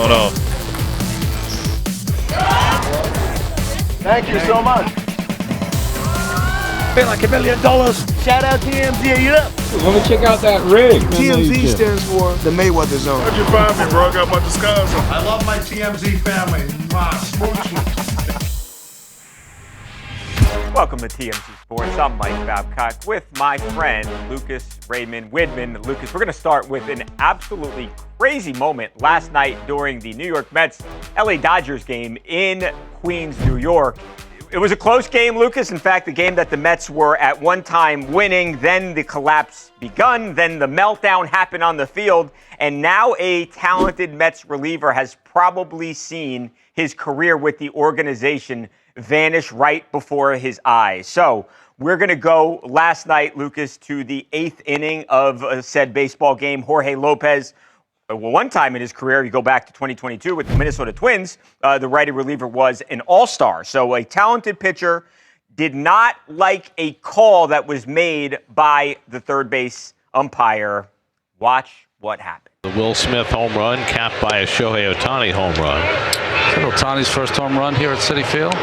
going on? Thank you so much. Pay like $1 million. Shout out TMZ, you up? Let me check out that rig. TMZ stands for the Mayweather Zone. How'd you find me, bro? I got my disguise on. I love my TMZ family. Smoochie. Welcome to TMZ Sports. I'm Mike Babcock with my friend Lucas Raymond Widman. Lucas, we're going to start with an absolutely crazy moment last night during the New York Mets LA Dodgers game in Queens, New York. It was a close game, Lucas. In fact, the game that the Mets were at one time winning, then the collapse begun, then the meltdown happened on the field, and now a talented Mets reliever has probably seen his career with the organization vanish right before his eyes. So we're going to go last night, Lucas, to the 8th inning of said baseball game. Jorge Lopez, one time in his career, you go back to 2022 with the Minnesota Twins, the righty reliever was an all-star. So a talented pitcher did not like a call that was made by the third base umpire. Watch what happened. The Will Smith home run capped by a Shohei Ohtani home run. Is that Ohtani's first home run here at Citi Field?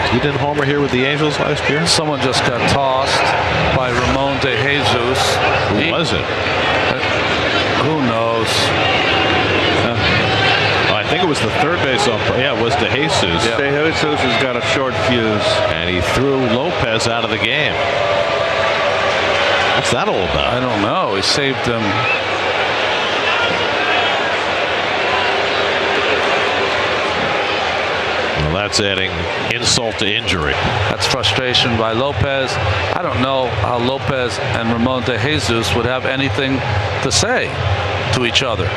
He didn't homer here with the Angels last year? Someone just got tossed by Ramon de Jesus. Who was it? Who knows? I think it was the third base umpire. Yeah, it was de Jesus. De Jesus has got a short fuse. And he threw Lopez out of the game. What's that all about? I don't know. He saved him. Well, that's adding insult to injury. That's frustration by Lopez. I don't know how Lopez and Ramon de Jesus would have anything to say to each other.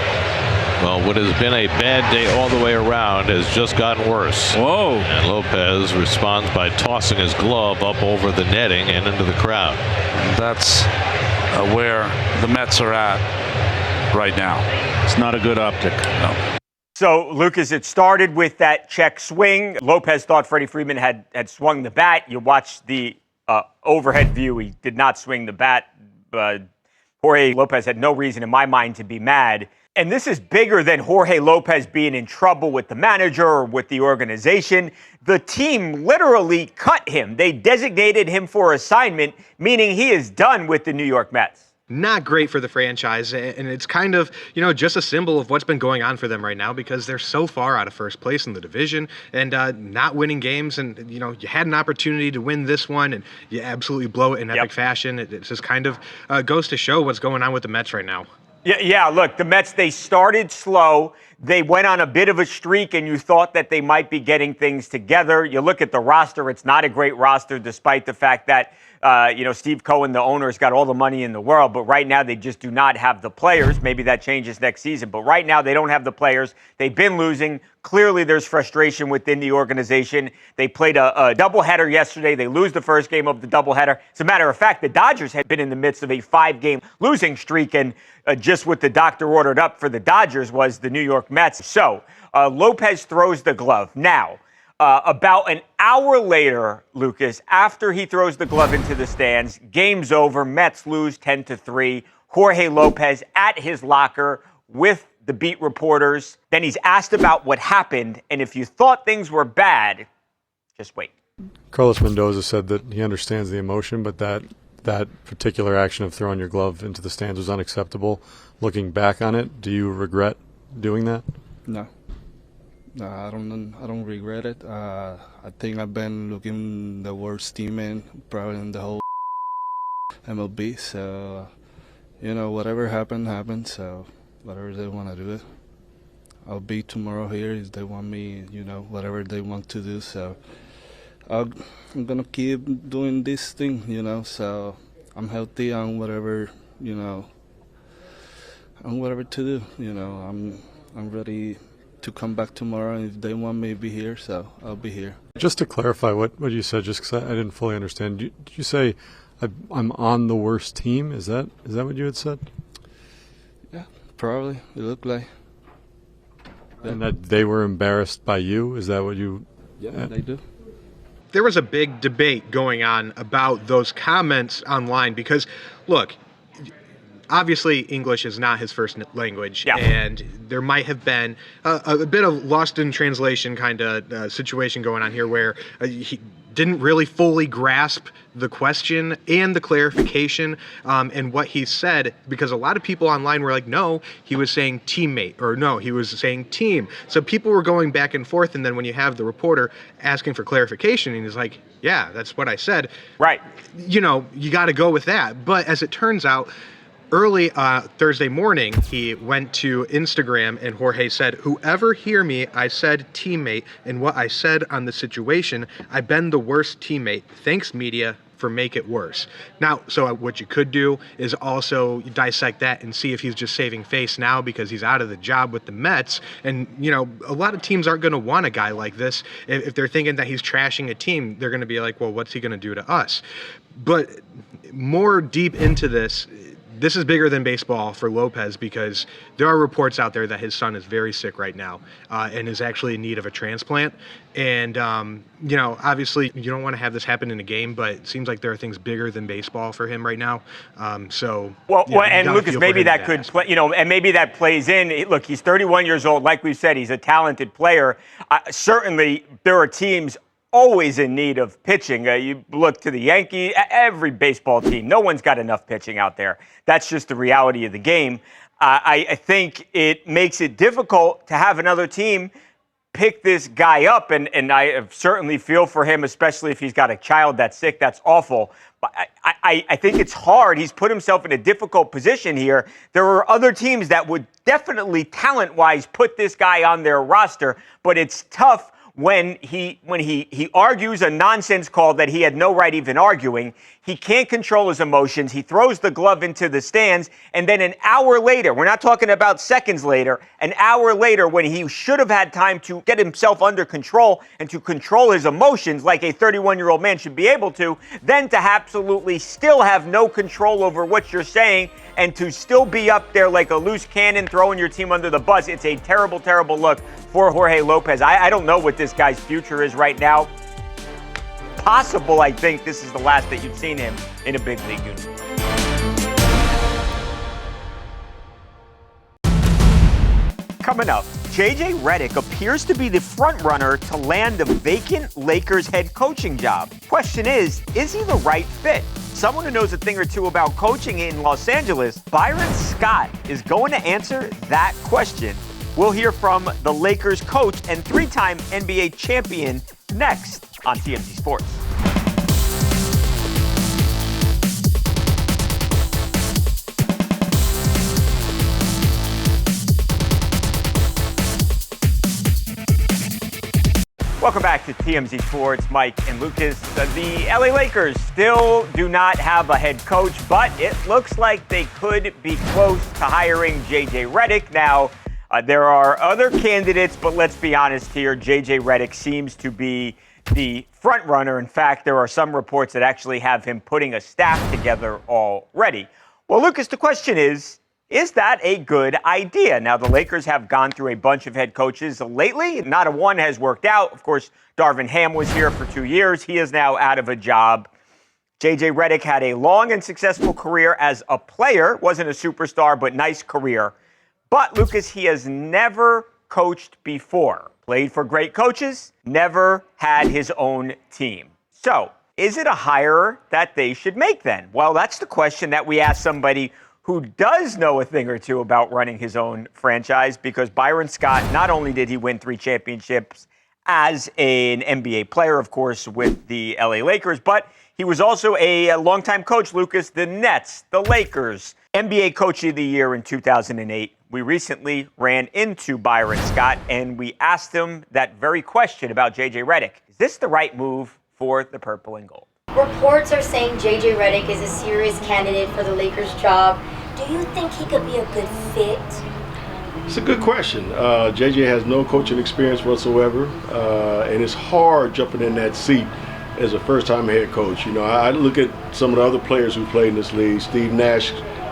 Well, what has been a bad day all the way around has just gotten worse. Whoa. And Lopez responds by tossing his glove up over the netting and into the crowd. And that's where the Mets are at right now. It's not a good optic. No. So, Lucas, it started with that check swing. Lopez thought Freddie Freeman had swung the bat. You watched the overhead view. He did not swing the bat. Jorge Lopez had no reason in my mind to be mad. And this is bigger than Jorge Lopez being in trouble with the manager or with the organization. The team literally cut him. They designated him for assignment, meaning he is done with the New York Mets. Not great for the franchise, and it's kind of, just a symbol of what's been going on for them right now because they're so far out of first place in the division and not winning games. And, you had an opportunity to win this one, and you absolutely blow it in epic fashion. It just kind of goes to show what's going on with the Mets right now. Yeah, look, the Mets, they started slow. They went on a bit of a streak, and you thought that they might be getting things together. You look at the roster, it's not a great roster, despite the fact that, Steve Cohen, the owner, has got all the money in the world. But right now, they just do not have the players. Maybe that changes next season. But right now, they don't have the players. They've been losing. Clearly, there's frustration within the organization. They played a doubleheader yesterday. They lose the first game of the doubleheader. As a matter of fact, the Dodgers had been in the midst of a 5-game losing streak, and just what the doctor ordered up for the Dodgers was the New York Mets. So Lopez throws the glove. Now, about an hour later, Lucas, after he throws the glove into the stands, game's over. Mets lose 10-3. Jorge Lopez at his locker with the beat reporters. Then he's asked about what happened, and if you thought things were bad, just wait. Carlos Mendoza said that he understands the emotion, but that particular action of throwing your glove into the stands was unacceptable. Looking back on it, do you regret doing that? No, I don't regret it. I think I've been looking the worst team probably in the whole MLB. So, whatever happened. So, whatever they want to do it, I'll be tomorrow here if they want me. Whatever they want to do. So, I'm gonna keep doing this thing. So I'm healthy on whatever. On whatever to do. I'm ready to come back tomorrow, and if they want me to be here, so I'll be here. Just to clarify what you said, just because I didn't fully understand, did you say I'm on the worst team? Is that what you had said? Yeah, probably. It looked like. Yeah. And that they were embarrassed by you? Is that what you... Yeah, they do. There was a big debate going on about those comments online because, look, obviously English is not his first language, Yeah. and there might have been a bit of lost in translation kind of situation going on here where he didn't really fully grasp the question and the clarification and what he said, because a lot of people online were like, no, he was saying teammate, or no, he was saying team. So people were going back and forth, and then when you have the reporter asking for clarification, and he's like, yeah, that's what I said. Right. You know, you got to go with that. But as it turns out, early Thursday morning, he went to Instagram, and Jorge said, whoever hear me, I said teammate, and what I said on the situation, I've been the worst teammate. Thanks, media, for make it worse. Now, so what you could do is also dissect that and see if he's just saving face now because he's out of the job with the Mets. And, you know, a lot of teams aren't going to want a guy like this. If they're thinking that he's trashing a team, they're going to be like, well, what's he going to do to us? But more deep into this is bigger than baseball for Lopez, because there are reports out there that his son is very sick right now and is actually in need of a transplant. And, you know, obviously you don't want to have this happen in a game, but it seems like there are things bigger than baseball for him right now. And Lucas, maybe that could play, you know, and maybe that plays in. Look, he's 31 years old. Like we said, he's a talented player. Certainly there are teams always in need of pitching. You look to the Yankees, every baseball team, no one's got enough pitching out there. That's just the reality of the game. I think it makes it difficult to have another team pick this guy up, and I certainly feel for him, especially if he's got a child that's sick. That's awful. But I think it's hard. He's put himself in a difficult position here. There are other teams that would definitely, talent-wise, put this guy on their roster, but it's tough when he argues a nonsense call that he had no right even arguing. He can't control his emotions. He throws the glove into the stands, and then an hour later, we're not talking about seconds later, an hour later, when he should have had time to get himself under control and to control his emotions like a 31-year-old man should be able to, then to absolutely still have no control over what you're saying and to still be up there like a loose cannon throwing your team under the bus. It's a terrible, terrible look for Jorge Lopez. I don't know what this guy's future is right now. Possible, I think this is the last that you've seen him in a big league uniform. Coming up, JJ Redick appears to be the front runner to land the vacant Lakers head coaching job. Question is he the right fit? Someone who knows a thing or two about coaching in Los Angeles, Byron Scott, is going to answer that question. We'll hear from the Lakers coach and three-time NBA champion next on TMZ Sports. Welcome back to TMZ Sports. Mike and Lucas. The LA Lakers still do not have a head coach, but it looks like they could be close to hiring JJ Redick. Now, there are other candidates, but let's be honest here. JJ Redick seems to be the front runner. In fact, there are some reports that actually have him putting a staff together already. Well, Lucas, the question is that a good idea? Now, the Lakers have gone through a bunch of head coaches lately. Not a one has worked out. Of course, Darvin Ham was here for 2 years. He is now out of a job. JJ Redick had a long and successful career as a player. Wasn't a superstar, but nice career. But, Lucas, he has never coached before. Played for great coaches, never had his own team. So, is it a hire that they should make then? Well, that's the question that we asked somebody who does know a thing or two about running his own franchise, because Byron Scott, not only did he win 3 championships as an NBA player, of course, with the LA Lakers, but he was also a longtime coach, Lucas, the Nets, the Lakers, NBA Coach of the Year in 2008. We recently ran into Byron Scott, and we asked him that very question about JJ Redick. Is this the right move for the purple and gold? Reports are saying JJ Redick is a serious candidate for the Lakers job. Do you think he could be a good fit? It's a good question. JJ has no coaching experience whatsoever, and it's hard jumping in that seat as a first-time head coach. You know, I look at some of the other players who played in this league. Steve Nash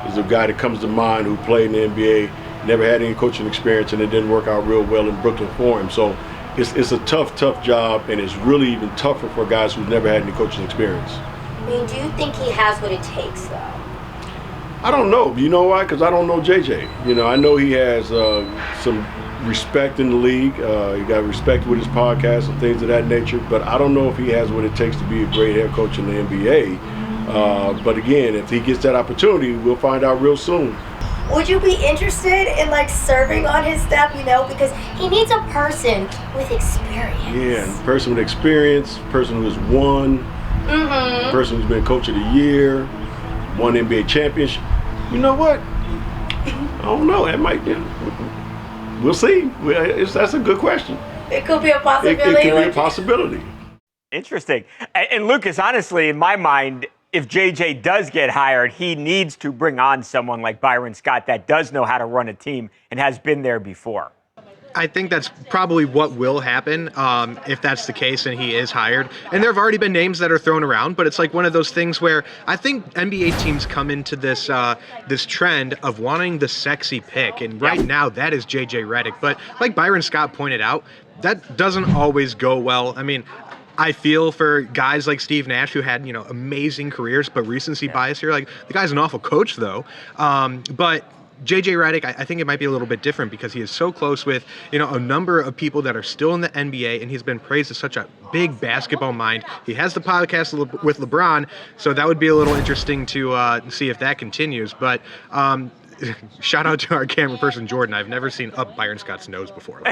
is a guy that comes to mind who played in the NBA, never had any coaching experience, and it didn't work out real well in Brooklyn for him. So it's a tough job, and it's really even tougher for guys who've never had any coaching experience. I mean, do you think he has what it takes, though? I don't know. You know why? Because I don't know JJ. You know, I know he has some respect in the league. He got respect with his podcast and things of that nature. But I don't know if he has what it takes to be a great head coach in the NBA. But again, if he gets that opportunity, we'll find out real soon. Would you be interested in like serving on his staff? You know, because he needs a person with experience. Yeah, a person with experience, a person who has won, a person who's been coach of the year, won NBA championship. You know what? I don't know. It might be. We'll see. That's a good question. It could be a possibility. It could be a possibility. Interesting. And Lucas, honestly, in my mind, if JJ does get hired, he needs to bring on someone like Byron Scott that does know how to run a team and has been there before. I think that's probably what will happen if that's the case and he is hired. And there have already been names that are thrown around, but it's like one of those things where I think NBA teams come into this this trend of wanting the sexy pick. And right now, that is JJ Redick. But like Byron Scott pointed out, that doesn't always go well. I mean, I feel for guys like Steve Nash who had, amazing careers, but recency bias here. Like, the guy's an awful coach, though. But JJ Redick, I think it might be a little bit different because he is so close with, a number of people that are still in the NBA, and he's been praised as such a big basketball mind. He has the podcast with LeBron, so that would be a little interesting to see if that continues. But shout out to our camera person, Jordan. I've never seen up Byron Scott's nose before.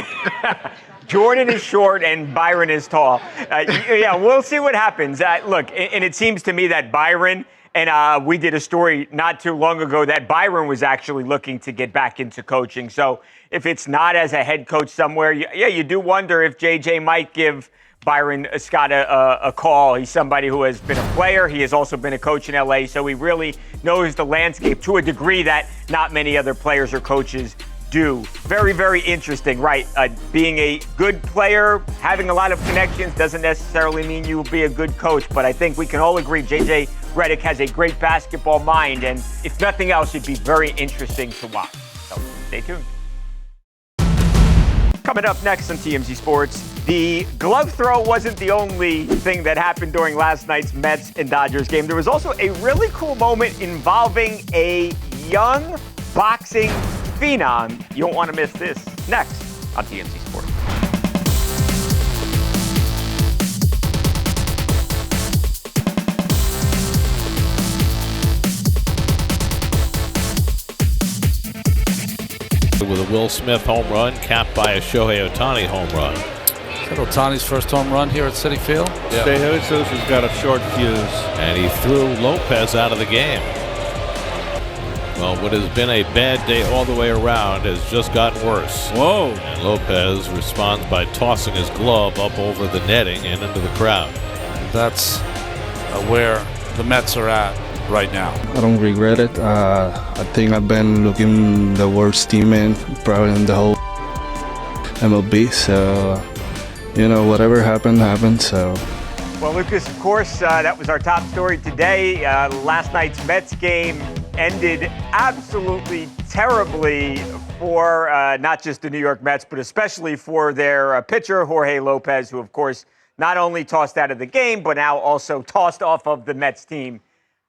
Jordan is short and Byron is tall. Yeah, we'll see what happens. Look, and it seems to me that Byron, and we did a story not too long ago that Byron was actually looking to get back into coaching. So if it's not as a head coach somewhere, you do wonder if JJ might give Byron Scott a call. He's somebody who has been a player. He has also been a coach in LA, so he really knows the landscape to a degree that not many other players or coaches do. Very, very interesting, right? Being a good player, having a lot of connections doesn't necessarily mean you will be a good coach, but I think we can all agree JJ Redick has a great basketball mind, and if nothing else, it'd be very interesting to watch. So stay tuned. Coming up next on TMZ Sports, the glove throw wasn't the only thing that happened during last night's Mets and Dodgers game. There was also a really cool moment involving a young boxing phenom. You don't want to miss this. Next on TMZ Sports. With a Will Smith home run, capped by a Shohei Ohtani home run. Is that Ohtani's first home run here at Citi Field? Yeah. Jesus has got a short fuse. And he threw Lopez out of the game. Well, what has been a bad day all the way around has just gotten worse. Whoa. And Lopez responds by tossing his glove up over the netting and into the crowd. That's where the Mets are at right now. I don't regret it. I think I've been looking the worst team in probably in the whole MLB. So, whatever happened. So. Well, Lucas, of course, that was our top story today. Last night's Mets game ended absolutely terribly for not just the New York Mets, but especially for their pitcher, Jorge Lopez, who, of course, not only tossed out of the game, but now also tossed off of the Mets team.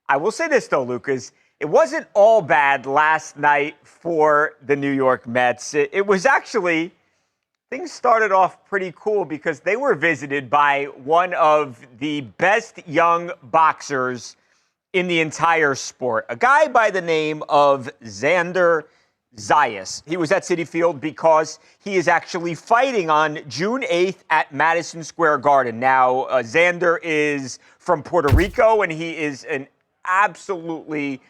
I will say this, though, Lucas. It wasn't all bad last night for the New York Mets. It was actually, things started off pretty cool because they were visited by one of the best young boxers in the entire sport, a guy by the name of Xander Zayas. He was at Citi Field because he is actually fighting on June 8th at Madison Square Garden. Now, Xander is from Puerto Rico, and he is an absolutely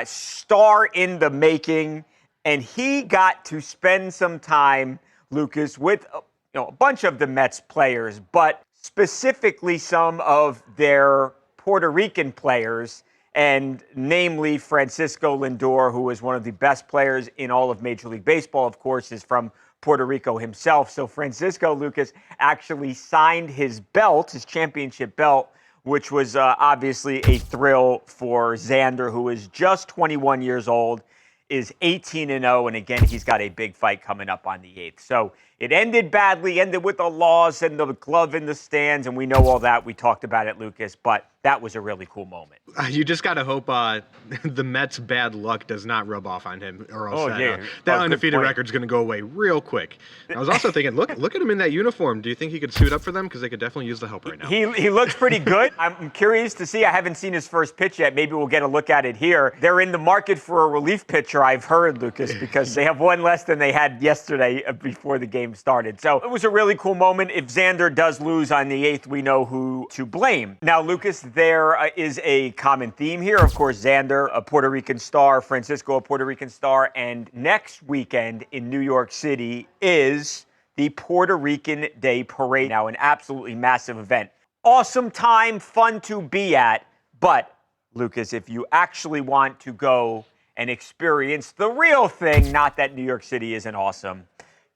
star in the making, and he got to spend some time, Lucas, with a bunch of the Mets players, but specifically some of their Puerto Rican players, and namely Francisco Lindor, who is one of the best players in all of Major League Baseball, of course, is from Puerto Rico himself. So Francisco, Lucas, actually signed his belt, his championship belt, which was obviously a thrill for Xander, who is just 21 years old, is 18-0, and again, he's got a big fight coming up on the 8th. So it ended badly, ended with a loss and the glove in the stands, and we know all that. We talked about it, Lucas, but that was a really cool moment. You just got to hope the Mets' bad luck does not rub off on him, or else that undefeated record's going to go away real quick. I was also thinking, look at him in that uniform. Do you think he could suit up for them? Because they could definitely use the help right now. He looks pretty good. I'm curious to see. I haven't seen his first pitch yet. Maybe we'll get a look at it here. They're in the market for a relief pitcher, I've heard, Lucas, because they have one less than they had yesterday before the game started. So it was a really cool moment. If Xander does lose on the 8th, we know who to blame. Now, Lucas, there is a common theme here. Of course, Xander, a Puerto Rican star, Francisco, a Puerto Rican star, and next weekend in New York City is the Puerto Rican Day Parade. Now, an absolutely massive event. Awesome time, fun to be at, but, Lucas, if you actually want to go and experience the real thing, not that New York City isn't awesome,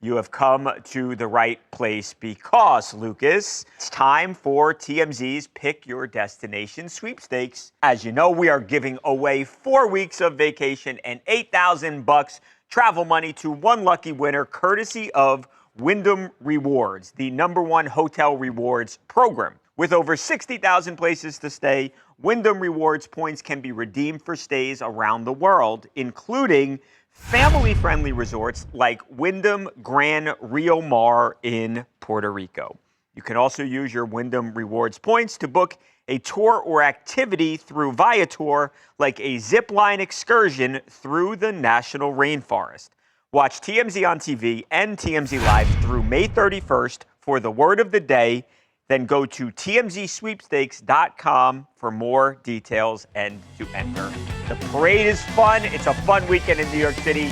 you have come to the right place because, Lucas, it's time for TMZ's Pick Your Destination sweepstakes. As you know, we are giving away 4 weeks of vacation and $8,000 travel money to one lucky winner, courtesy of Wyndham Rewards, the #1 hotel rewards program. With over 60,000 places to stay, Wyndham Rewards points can be redeemed for stays around the world, including family-friendly resorts like Wyndham Gran Rio Mar in Puerto Rico. You can also use your Wyndham Rewards points to book a tour or activity through Viator, like a zip-line excursion through the national rainforest. Watch TMZ on TV and TMZ Live through May 31st for the word of the day. Then go to tmzsweepstakes.com for more details and to enter. The parade is fun. It's a fun weekend in New York City.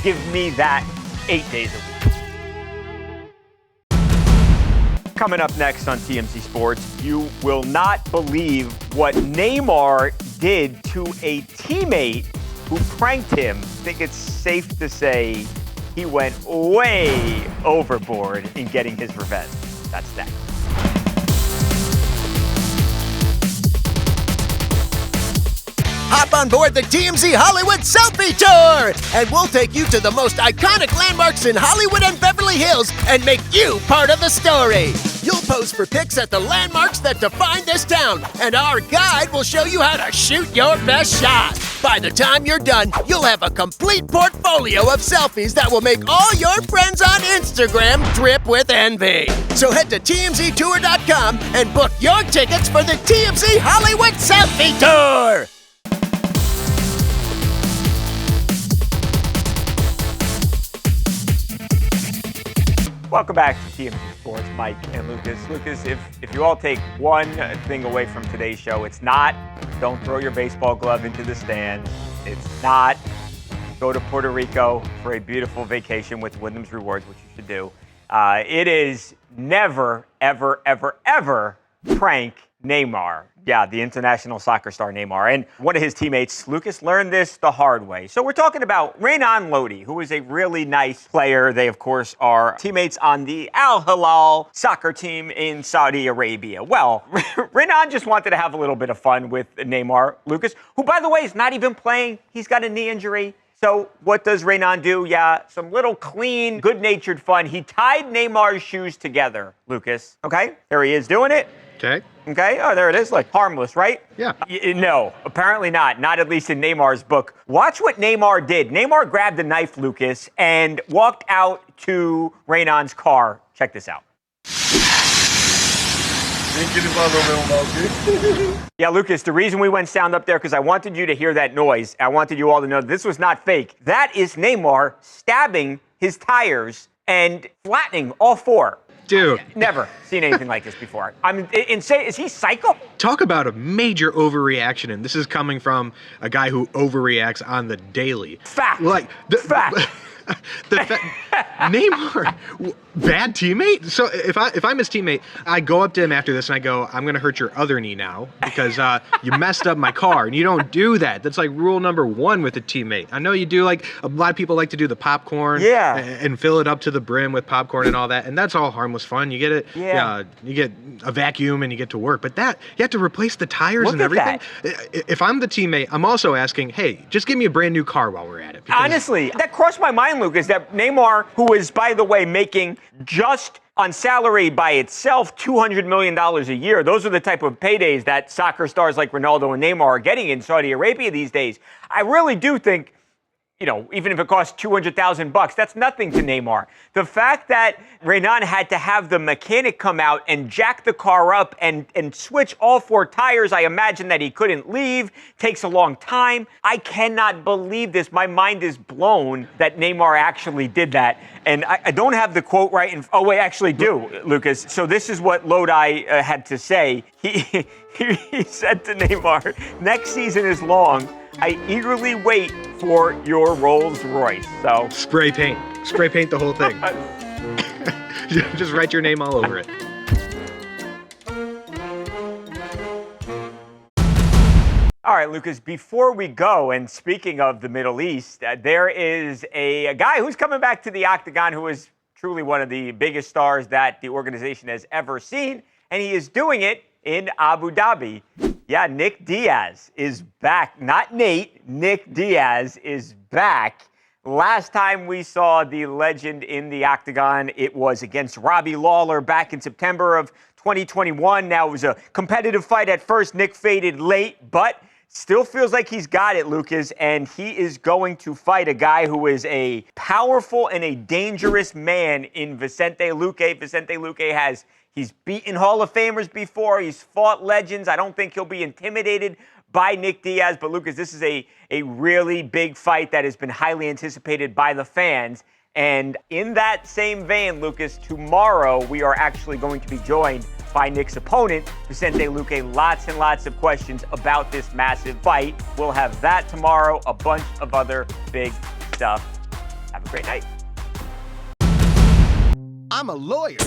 Give me that 8 days a week. Coming up next on TMZ Sports, you will not believe what Neymar did to a teammate who pranked him. I think it's safe to say he went way overboard in getting his revenge. That's next. Hop on board the TMZ Hollywood Selfie Tour, and we'll take you to the most iconic landmarks in Hollywood and Beverly Hills and make you part of the story. You'll pose for pics at the landmarks that define this town, and our guide will show you how to shoot your best shot. By the time you're done, you'll have a complete portfolio of selfies that will make all your friends on Instagram drip with envy. So head to TMZTour.com and book your tickets for the TMZ Hollywood Selfie Tour. Welcome back to TMZ Sports, Mike and Lucas. Lucas, if you all take one thing away from today's show, it's not don't throw your baseball glove into the stands. It's not go to Puerto Rico for a beautiful vacation with Wyndham's Rewards, which you should do. It is never, ever, ever, ever prank Neymar. Yeah, the international soccer star Neymar. And one of his teammates, Lucas, learned this the hard way. So we're talking about Renan Lodi, who is a really nice player. They, of course, are teammates on the Al Hilal soccer team in Saudi Arabia. Well, Renan just wanted to have a little bit of fun with Neymar, Lucas, who, by the way, is not even playing. He's got a knee injury. So what does Renan do? Yeah, some little clean, good-natured fun. He tied Neymar's shoes together, Lucas. Okay, there he is doing it. Okay. Okay, oh, there it is. Like, harmless, right? Yeah. No, apparently not. Not at least in Neymar's book. Watch what Neymar did. Neymar grabbed a knife, Lucas, and walked out to Renan's car. Check this out. Yeah, Lucas, the reason we went sound up there, because I wanted you to hear that noise. I wanted you all to know this was not fake. That is Neymar stabbing his tires and flattening all four. Dude. Never seen anything like this before. I'm insane. Is he psycho? Talk about a major overreaction, and this is coming from a guy who overreacts on the daily. Fact. Like, fact. Neymar, bad teammate? So if I'm his teammate, I go up to him after this and I go, I'm going to hurt your other knee now because you messed up my car. And you don't do that. That's like rule number 1 with a teammate. I know you do, like, a lot of people like to do the popcorn and fill it up to the brim with popcorn and all that. And that's all harmless fun. You get it. Yeah. You get a vacuum and you get to work. But that, you have to replace the tires and everything. If I'm the teammate, I'm also asking, hey, just give me a brand new car while we're at it. Honestly, that crossed my mind, mind, Lucas, that Neymar, who is, by the way, making just on salary by itself $200 million a year. Those are the type of paydays that soccer stars like Ronaldo and Neymar are getting in Saudi Arabia these days. I really do think, even if it costs $200,000, that's nothing to Neymar. The fact that Renan had to have the mechanic come out and jack the car up and switch all 4 tires, I imagine that he couldn't leave, takes a long time. I cannot believe this. My mind is blown that Neymar actually did that. And I don't have the quote right. Oh, wait, I actually do, Lucas. So this is what Lodi had to say. He said to Neymar, next season is long. I eagerly wait for your Rolls Royce. So spray paint the whole thing. Just write your name all over it. All right, Lucas, before we go, and speaking of the Middle East, there is a guy who's coming back to the Octagon who is truly one of the biggest stars that the organization has ever seen, and he is doing it in Abu Dhabi. Yeah, Nick Diaz is back. Not Nate. Nick Diaz is back. Last time we saw the legend in the Octagon, it was against Robbie Lawler back in September of 2021. Now, it was a competitive fight at first. Nick faded late, but still feels like he's got it, Lucas, and he is going to fight a guy who is a powerful and a dangerous man in Vicente Luque. Vicente Luque he's beaten Hall of Famers before. He's fought legends. I don't think he'll be intimidated by Nick Diaz. But, Lucas, this is a really big fight that has been highly anticipated by the fans. And in that same vein, Lucas, tomorrow we are actually going to be joined by Nick's opponent, Vicente Luque. Lots and lots of questions about this massive fight. We'll have that tomorrow, a bunch of other big stuff. Have a great night. I'm a lawyer.